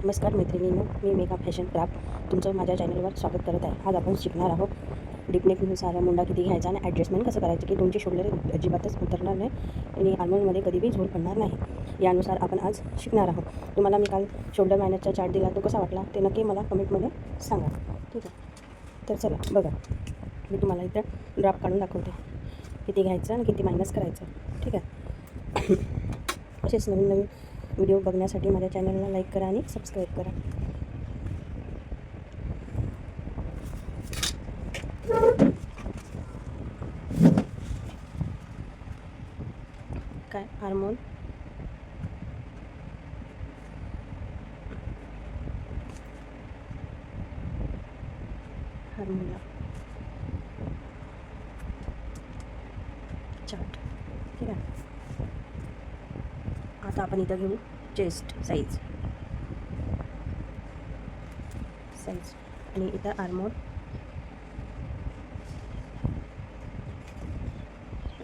नमस्कार मैत्रिणींनो, मी Megha fashion craft तुमचं माझ्या चॅनलवर स्वागत करत आहे. आज आपण शिकणार आहोत डिपनेकनुसार मुंडा किती घ्यायचा आणि ॲडजस्टमेंट कसं करायचं की तुमचे शोल्डर अजिबातच उतरणार नाही आणि आर्मोलमध्ये कधी बी झोल पडणार नाही. यानुसार आपण आज शिकणार आहोत. तुम्हाला मी काल शोल्डर मायनसचा चार्ट दिला, तो कसा वाटला ते नक्की मला कमेंटमध्ये सांगा. ठीक आहे, तर चला बघा, मी तुम्हाला इथं ड्राफ्ट काढून दाखवते किती घ्यायचं आणि किती मायनस करायचं. ठीक आहे, असेच नवीन नवीन व्हिडिओ बघण्यासाठी माझ्या चॅनलला लाईक करा आणि सबस्क्राईब करा. काय हार्मोन हार्मोनला चार्ट. ठीक आहे, आता आपण इथं घेऊ चेस्ट साईज आणि इथं आर्मोल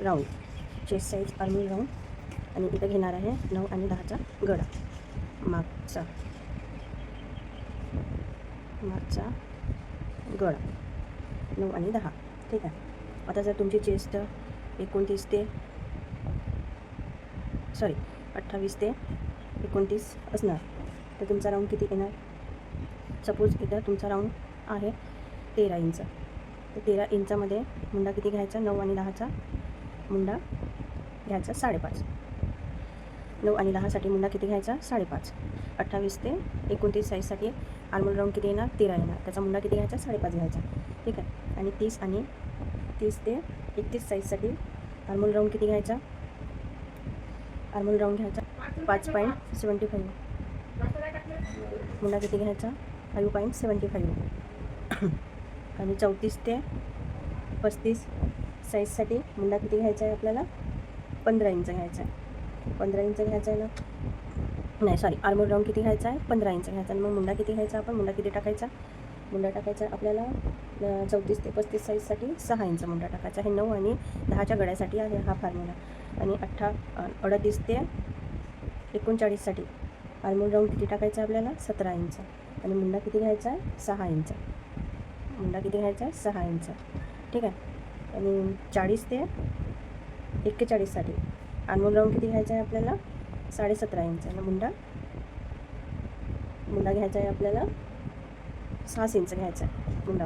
राऊंड, चेस्ट साईज आर्मोल राऊंड. आणि इथं घेणार आहे 9 आणि 10चा गळा, मागचा गळा 9 आणि 10. ठीक आहे, आता जर तुमची चेस्ट 28 ते 29 असणार तर तुमचा राऊंड किती येणार. सपोज इथं तुमचा राऊंड आहे 13 इंच, तर 13 इंचामध्ये मुंडा किती घ्यायचा, 9 आणि 10चा मुंडा घ्यायचा 5.5. 9 आणि 10साठी मुंडा किती घ्यायचा 5.5. 28 ते 29 साईजसाठी आर्मोल राऊंड किती येणार 13 येणार, त्याचा मुंडा किती घ्यायचा 5.5 घ्यायचा. ठीक आहे, आणि 30 ते 31 साईजसाठी आर्मोल राऊंड किती घ्यायचा, आर्मोल राऊंड घ्यायचा 5.75. मुंडा किती घ्यायचा 5.75. आणि 34 ते 35 साईजसाठी मुंडा किती घ्यायचा आहे आपल्याला 15 इंच घ्यायचा आहे. 15 इंच घ्यायचा आहे ना, नाही सॉरी, आर्मोल राऊंड किती घ्यायचा आहे 15 इंच घ्यायचा. आणि मग मुंडा किती घ्यायचा, आपण मुंडा किती टाकायचा, मुंडा टाकायचा आपल्याला 34 ते 35 साईजसाठी 6 इंच मुंडा टाकायचा. हे 9 आणि 10च्या गळ्यासाठी आहे हा फॉर्म्युला. आणि 38 ते 39साठी आर्मोल राऊंड किती टाकायचा आपल्याला 17 इंच. आणि मुंडा किती घ्यायचा आहे 6 इंच, मुंडा किती घ्यायचा आहे 6 इंच. ठीक आहे, आणि 40 ते 41साठी आर्मोल राऊंड किती घ्यायचा आहे आपल्याला 17.5 इंच. आणि मुंडा घ्यायचा आहे आपल्याला 6 इंच घ्यायचा आहे मुंडा.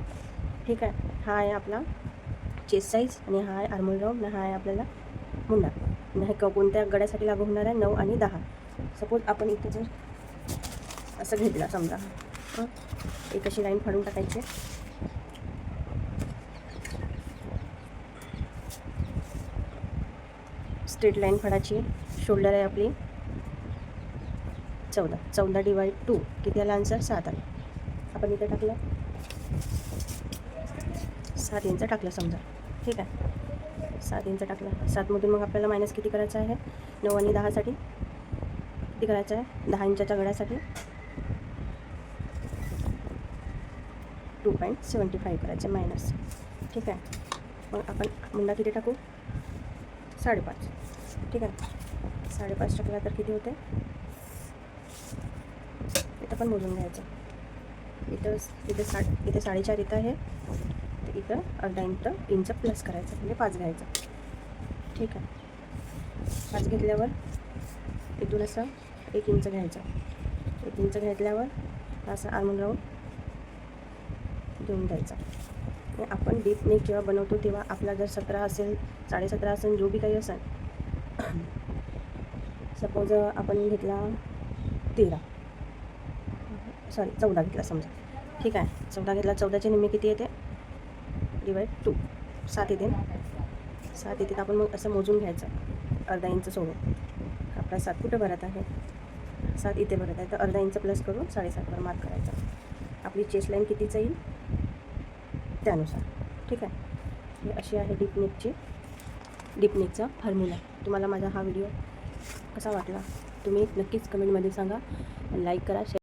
ठीक आहे, हा आहे आपला चेस्ट साईज आणि हा आहे आर्मोल राऊंड आणि हा आहे आपल्याला मुंडा. आणि हे कोणत्या गळ्यासाठी लागू होणार आहे 9 आणि 10. सपोज आपण इथे जर असं घेतला समजा, एक अशी लाईन फाडून टाकायची, स्ट्रेट लाईन फाडायची. शोल्डर आहे आपली 14 डिवाइड 2 किती आला आन्सर 7 आला. आपण इथे टाकलं 7 इंच टाकलं समजा. ठीक आहे, 7 इंच टाकलं. 7मधून मग आपल्याला मायनस किती करायचं आहे 9 आणि 10साठी किती करायचं आहे 10 इंचाच्या गळ्यासाठी 2.75 करायचं मायनस. ठीक आहे, मग आपण मुंडा किती टाकू 5.5. ठीक आहे, 5.5 टाकला तर किती होते, इथं पण मोजून घ्यायचं. इथं 4.5 इथं आहे, तर इथं अर्धा इंच प्लस करायचं म्हणजे 5 घ्यायचं. ठीक आहे, 5 घेतल्यावर इथून असं 1 इंच घ्यायचं. 1 इंच घेतल्यावर असं आर्मोल राऊंड देऊन द्यायचा. आणि आपण डीप नेक जेव्हा बनवतो तेव्हा आपला जर 17 असेल 17.5 असेल जो बी काही असेल, सपोज आपण घेतला 14 घेतला समजा. ठीक आहे, 14 घेतला, 14चे निम्मे किती येते डिवाइड 2 7 येते ना, 7 येते. तर आपण मग असं मोजून घ्यायचं अर्धा इंच सोडून. आपला 7 कुठं भरत आहे 7 इथे भरत आहे, तर अर्धा इंच प्लस करून 7.5वर मार्क करायचा. आपली चेस्ट लाईन कितीच येईल त्यानुसार. ठीक आहे, ही अशी आहे डीप नेकचा फॉर्म्युला. तुम्हाला माझा हा व्हिडिओ कसा वाटला तुम्ही नक्कीच कमेंटमध्ये सांगा. लाईक करा, शेअर